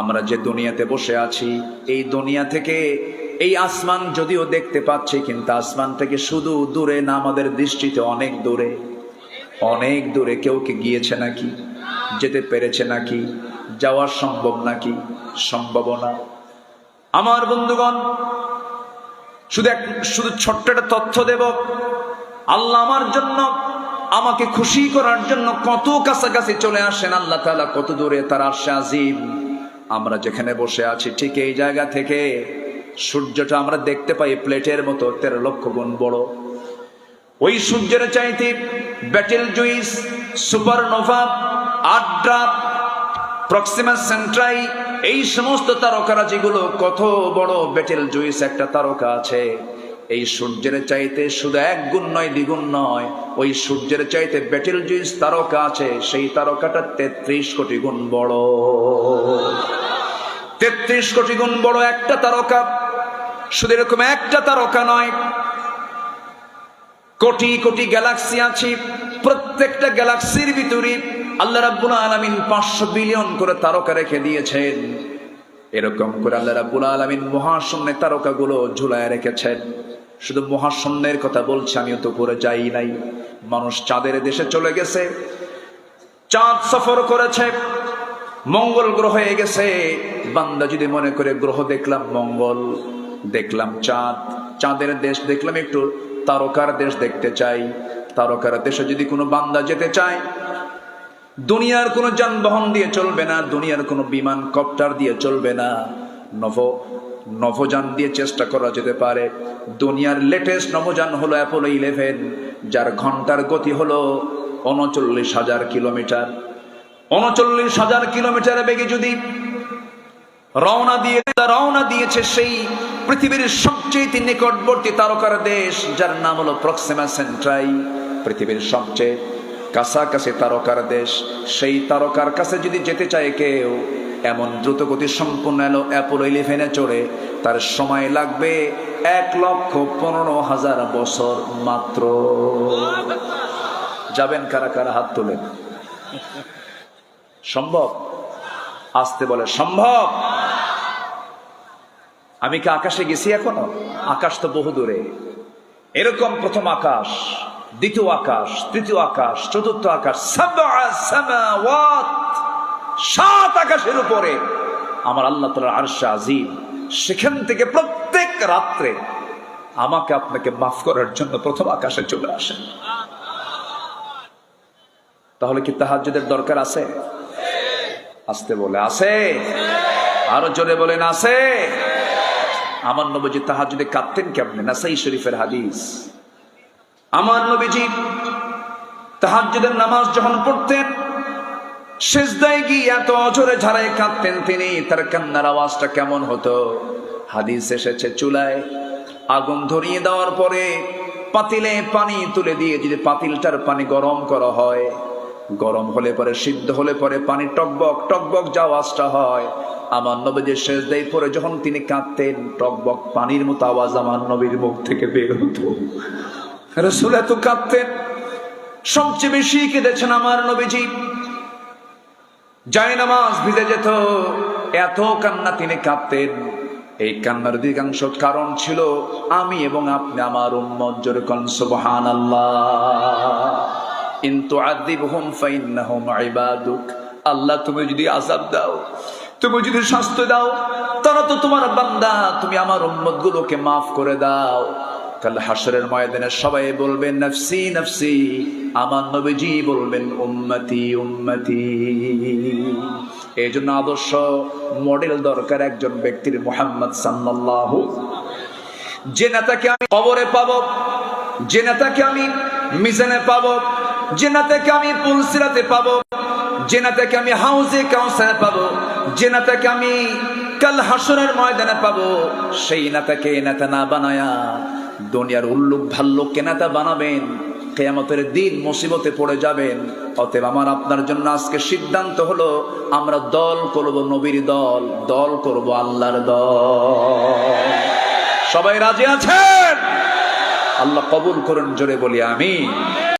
আমরা যে দুনিয়াতে বসে আছি, এই দুনিয়া থেকে এই আসমান যদিও দেখতে পাচ্ছি, কিন্তু আসমান থেকে শুধু দূরে না, আমাদের দৃষ্টিতে অনেক দূরে। অনেক দূরে। কেউ কি গিয়েছে নাকি? যেতে পেরেছে নাকি? যাওয়া সম্ভব নাকি? সম্ভব না। আমার বন্ধুগণ, শুধু ছোট্ট একটা তথ্য দেব। আল্লাহ আমার জন্য, আমাকে খুশি করার জন্য কত কাছাকাছি চলে আসেন। আল্লাহ তাআলা কত দূরে, তার আরশে আজিম। আমরা যেখানে বসে আছি ঠিক এই জায়গা থেকে সূর্যটা আমরা দেখতে পাই প্লেটের মতো 13 লক্ষ গুণ বড়। ওই সূর্যের চাইতে ব্যাটেল জুইস, সুপারনোভা, আড্রা, প্রক্সিমা সেন্ট্রাই, এই সমস্ত তারকারাজিগুলো কত বড়। ব্যাটেল জুইস একটা তারকা আছে, এই সূর্যের চাইতে শুধু 1 গুণ নয়, 2 গুণ নয়, ওই সূর্যের চাইতে ব্যাটেল জুইস তারকা আছে, সেই তারকাটা 33 কোটি গুণ বড়। 33 কোটি গুণ বড় একটা তারকা। শুধু এরকম একটা তারকা নয়, কোটি কোটি গ্যালাক্সি আছে। প্রত্যেকটা গ্যালাক্সির ভিতরে আল্লাহ রাব্বুল আলামিন 500 বিলিয়ন করে তারকা রেখে দিয়েছেন। এরকম করে আল্লাহ রাব্বুল আলামিন মহাশূন্যে তারকাগুলো ঝুলায় রেখেছেন। শুধু মহাশূন্যের কথা বলছি, আমিও তো উপরে যাই নাই। মানুষ চাঁদের দেশে চলে গেছে, চাঁদ সফর করেছে, মঙ্গল গ্রহে গেছে। বান্দা যদি মনে করে গ্রহ দেখলাম মঙ্গল, দেখলাম চাঁদ, চাঁদের দেশ দেখলাম, একটু তারকার দেশ দেখতে চাই, তারকার দেশে যদি কোনো বান্দা যেতে চায়, দুনিয়ার কোনো যানবাহন দিয়ে চলবে না, দুনিয়ার কোনো বিমান কপ্টার দিয়ে চলবে না, নভোযান দিয়ে চেষ্টা করা যেতে পারে। দুনিয়ার লেটেস্ট নভোযান হলো অ্যাপোলো 11, যার ঘন্টার গতি হলো 39,000 কিলোমিটার। 39,000 কিলোমিটার বেগে যদি রওনা দিয়েছে সেই পৃথিবীর সবচেয়ে নিকটবর্তী তারকার দেশ, যার নাম হলো প্রক্সিমা সেন্ট্রাই। পৃথিবীর সবচেয়ে কাছাকাছি তারকার দেশ, সেই তারকার কাছে যদি যেতে চায় কেউ, এমন দ্রুতগতি সম্পন্ন অ্যাপোলো 11 চড়ে তার সময় লাগবে 1,15,000 বছর মাত্র। যাবেন কারা কারা? হাত তোলেন। সম্ভব? আসতে বলে সম্ভব। আমি কি আকাশে গেছি এখনো? আকাশ তো বহু দূরে। এরকম প্রথম আকাশ, দ্বিতীয় আকাশ, তৃতীয় আকাশ, চতুর্থ আকাশ, 7 আকাশের উপরে আমার আল্লাহ তাআলার আরশে আজিম। সেখান থেকে প্রত্যেক রাত্রে আমাকে আপনাকে মাফ করার জন্য প্রথম আকাশে চলে আসেন। তাহলে কি তাহাজ্জুদের দরকার আছে? আসতে বলে আছে, আরো জোরে বলেন আছে। আমার নবীজি তাহাজ্জুদে কাঁদতেন কেমনে? নাসাই শরীফের হাদিস। আমার নবীজি তাহাজ্জুদের নামাজ যখন পড়তেন, সিজদায় গিয়ে এত জোরে ঝাড়ায় কাঁদতেন তিনি, তার কান্নার আওয়াজটা কেমন হতো? হাদিস এসেছে, চুলায় আগুন ধরিয়ে দেওয়ার পরে পাতিলে পানি তুলে দিয়ে যদি পাতিলটার পানি গরম করা হয়, গরম হলে পরে, সিদ্ধ হলে পরে পানি টকবক টকবক যে আওয়াজটা হয়, আমার নবীর সিজদায় পড়ে যখন তিনি কাঁদতেন, টকবক পানির মতো আওয়াজ আমার নবীর মুখ থেকে বের হতো। রাসূল এত কাঁদতেন। সবচেয়ে বেশি কেঁদেছেন আমার নবীজি। যায় নামাজ ভিজে যেত, এত কান্না তিনি কাঁদতেন। এই কান্নার অধিকাংশ কারণ ছিল আমি এবং আপনি, আমার উম্মত। জোরে কোন সুবহানাল্লাহ। ইন তুআযিবহুম ফাইন্নাহুম ইবাদুক। আল্লাহ তুমি যদি আযাব দাও, তুমি যদি শাস্তি দাও, তারা তো তোমার বান্দা, তুমি আমার উম্মত গুলোকে মাফ করে দাও। কাল হাশরের ময়দানে সবাই বলবেন নফসি নফসি, আমার নবীজি বলবেন উম্মতি উম্মতি। এই জন্য আদর্শ মডেল দরকার একজন ব্যক্তির, মুহাম্মদ সাল্লাল্লাহু। যে নেতাকে আমি কবরে পাবো, যে নেতাকে আমি মিজানে পাবো, যে নেতাকে আমি পুলসিরাতে পাবো, যে নেতাকে আমি হাউজে কাউসারে পাবো, যে নেতাকে আমি কাল হাশরের ময়দানে পাবো, সেই নেতাকে নেতা না বানায়া দুনিয়ার উল্লুক ভাল্লুককে নেতা বানাবেন, কিয়ামতের দিন মুসিবতে পড়ে যাবেন। অতএব আমার আপনার জন্য আজকে সিদ্ধান্ত হলো, আমরা দল করব নবীর দল, দল করব আল্লাহর দল। সবাই রাজি আছেন? আল্লাহ কবুল করুন, জোরে বলি আমিন।